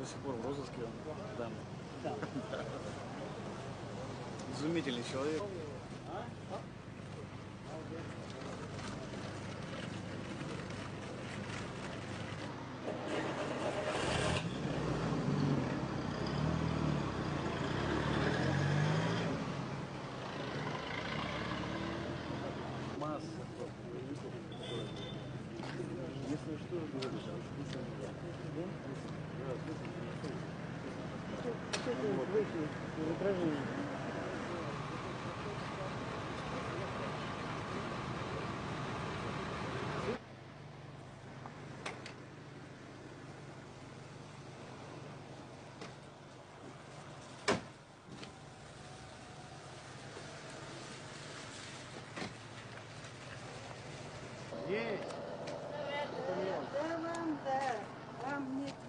До сих пор в розыске он, да. Изумительный человек. Масса. Если что, говоришь, есть. Вам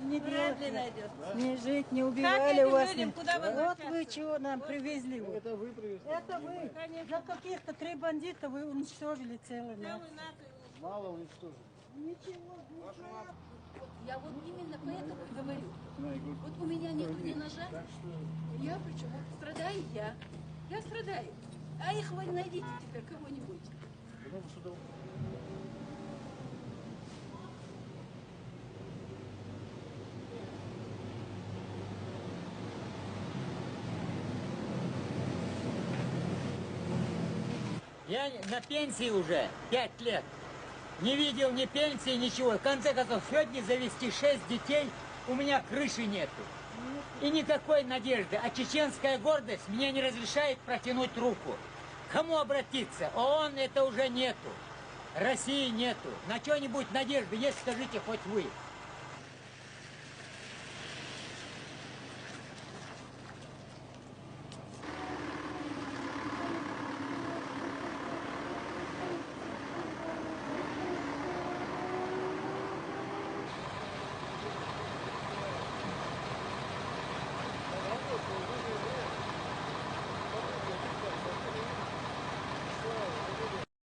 не Вряд ли найдет. не жить, не Как убивали этим вас. людям, куда Вот возвращаться? вы чего нам привезли. Вот. Это вы привезли? Это вы. Конечно. За каких-то 3 бандита вы уничтожили целый нацию. Целую нацию. Мало уничтожили. Ничего, Я вот именно поэтому и говорю. На иглу. Вот у меня нету ни ножа. Я причем вот страдаю я. Я страдаю. А их вы найдите теперь кого-нибудь. Я на пенсии уже 5 лет. Не видел ни пенсии, ничего. В конце концов, сегодня завести 6 детей, у меня крыши нету. И никакой надежды. А чеченская гордость мне не разрешает протянуть руку. Кому обратиться? ООН это уже нету. России нету. На что-нибудь надежды есть, скажите хоть вы.